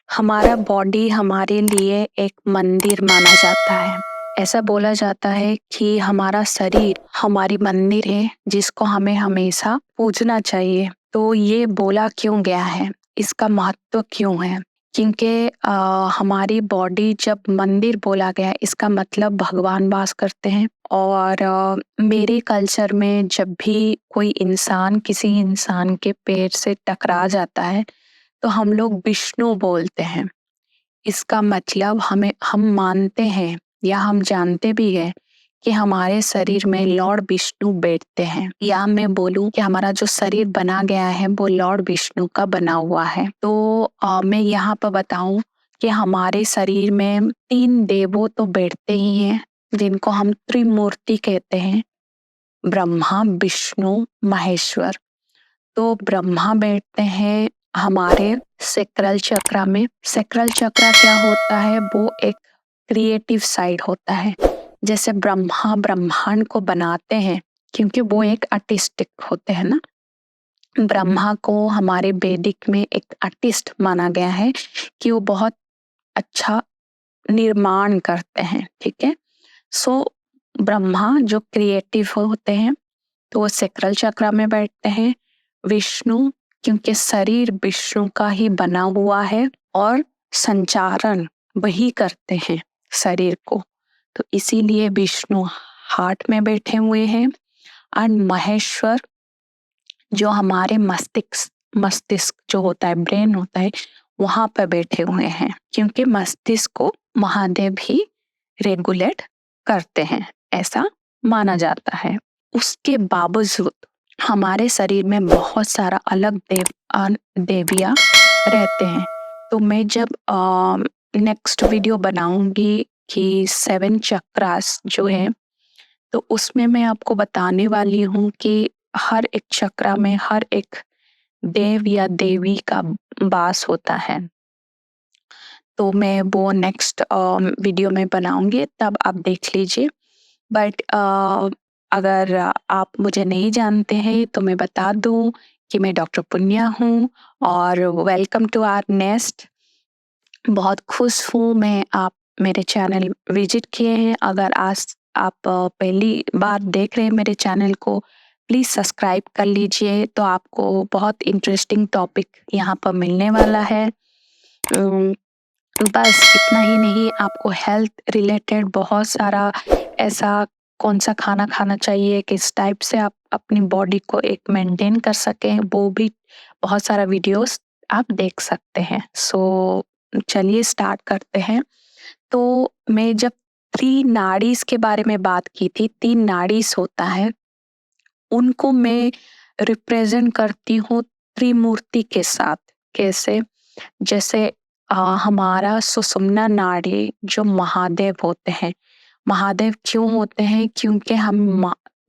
हमारा बॉडी हमारे लिए एक मंदिर माना जाता है। ऐसा बोला जाता है कि हमारा शरीर हमारी मंदिर है जिसको हमें हमेशा पूजना चाहिए। तो ये बोला क्यों गया है? इसका महत्व क्यों है? क्योंकि हमारी बॉडी जब मंदिर बोला गया है इसका मतलब भगवान वास करते हैं। और मेरे कल्चर में जब भी कोई इंसान किसी इंसान के पैर से टकरा जाता है तो हम लोग विष्णु बोलते हैं। इसका मतलब हम मानते हैं या हम जानते भी हैं कि हमारे शरीर में लॉर्ड विष्णु बैठते हैं, या मैं बोलूं कि हमारा जो शरीर बना गया है वो लॉर्ड विष्णु का बना हुआ है। तो मैं यहाँ पर बताऊं कि हमारे शरीर में 3 देवो तो बैठते ही हैं जिनको हम त्रिमूर्ति कहते हैं, ब्रह्मा विष्णु महेश्वर। तो ब्रह्मा बैठते हैं हमारे सैक्रल चक्रा में। सैक्रल चक्रा क्या होता है? वो एक क्रिएटिव साइड होता है। जैसे ब्रह्मा ब्रह्मांड को बनाते हैं क्योंकि वो एक आर्टिस्टिक होते हैं ना। ब्रह्मा को हमारे वैदिक में एक आर्टिस्ट माना गया है कि वो बहुत अच्छा निर्माण करते हैं। ठीक है। सो ब्रह्मा जो क्रिएटिव होते हैं तो वो सैक्रल चक्रा में बैठते हैं। विष्णु क्योंकि शरीर विष्णु का ही बना हुआ है और संचारण वही करते हैं शरीर को, तो इसीलिए विष्णु हार्ट में बैठे हुए हैं। और महेश्वर जो हमारे मस्तिष्क मस्तिष्क जो होता है, ब्रेन होता है, वहां पर बैठे हुए हैं क्योंकि मस्तिष्क को महादेव ही रेगुलेट करते हैं, ऐसा माना जाता है। उसके बावजूद हमारे शरीर में बहुत सारा अलग देवियां रहते हैं। तो मैं जब नेक्स्ट वीडियो बनाऊंगी कि 7 चक्रास जो है, तो उसमें मैं आपको बताने वाली हूँ कि हर एक चक्रा में हर एक देव या देवी का वास होता है। तो मैं वो नेक्स्ट वीडियो में बनाऊंगी, तब आप देख लीजिए। बट अगर आप मुझे नहीं जानते हैं तो मैं बता दूं कि मैं डॉक्टर पुन्या हूँ और वेलकम टू आवर नेस्ट। बहुत खुश हूँ मैं आप मेरे चैनल विजिट किए हैं। अगर आज आप पहली बार देख रहे हैं मेरे चैनल को, प्लीज़ सब्सक्राइब कर लीजिए। तो आपको बहुत इंटरेस्टिंग टॉपिक यहाँ पर मिलने वाला है। बस इतना ही नहीं, आपको हेल्थ रिलेटेड बहुत सारा ऐसा कौन सा खाना खाना चाहिए, किस टाइप से आप अपनी बॉडी को एक मेंटेन कर सकें, वो भी बहुत सारा वीडियोस आप देख सकते हैं। सो चलिए स्टार्ट करते हैं। तो मैं जब 3 नाड़ीज के बारे में बात की थी, 3 नाड़ीज होता है, उनको मैं रिप्रेजेंट करती हूँ त्रिमूर्ति के साथ। कैसे? जैसे हमारा सुषुम्ना नाड़ी जो महादेव होते हैं। महादेव क्यों होते हैं? क्योंकि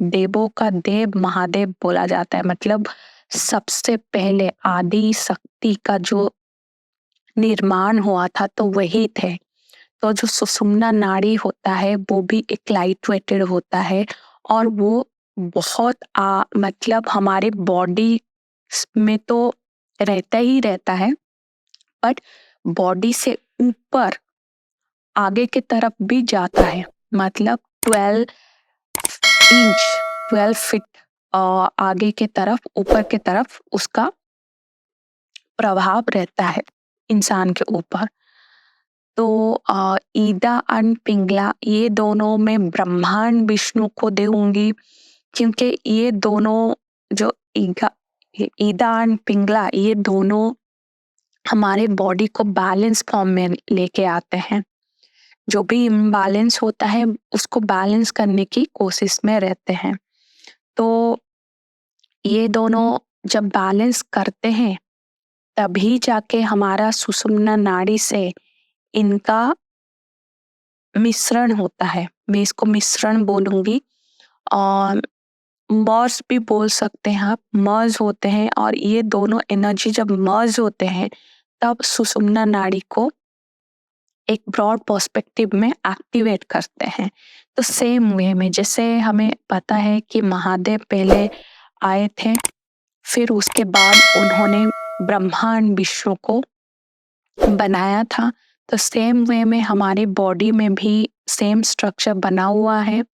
देवों का देव महादेव बोला जाता है, मतलब सबसे पहले आदि शक्ति का जो निर्माण हुआ था तो वही थे। तो जो सुषुम्ना नाड़ी होता है वो भी एक लाइट वेटेड होता है और वो बहुत मतलब हमारे बॉडी में तो रहता ही रहता है, बट बॉडी से ऊपर आगे की तरफ भी जाता है। मतलब 12 इंच 12 फीट आगे की तरफ, ऊपर की तरफ उसका प्रभाव रहता है इंसान के ऊपर। तो ईदा और पिंगला ये दोनों मैं ब्रह्मांड विष्णु को दूंगी क्योंकि ये दोनों जो ईदा और पिंगला ये दोनों हमारे बॉडी को बैलेंस फॉर्म में लेके आते हैं। जो भी इम्बैलेंस होता है उसको बैलेंस करने की कोशिश में रहते हैं। तो ये दोनों जब बैलेंस करते हैं तभी जाके हमारा सुषुम्ना नाड़ी से इनका मिश्रण होता है। मैं इसको मिश्रण बोलूंगी और मर्ज भी बोल सकते हैं आप। मर्ज होते हैं और ये दोनों एनर्जी जब मर्ज होते हैं तब सुषुम्ना नाड़ी को एक ब्रॉड पर्सपेक्टिव में एक्टिवेट करते हैं। तो सेम वे में जैसे हमें पता है कि महादेव पहले आए थे, फिर उसके बाद उन्होंने ब्रह्मांड विष्णु को बनाया था, तो सेम वे में हमारी बॉडी में भी सेम स्ट्रक्चर बना हुआ है।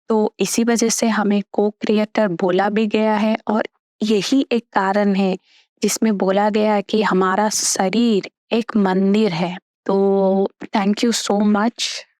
तो इसी वजह से हमें को-क्रिएटर बोला भी गया है, और यही एक कारण है जिसमें बोला गया है कि हमारा शरीर एक मंदिर है। तो थैंक यू सो मच।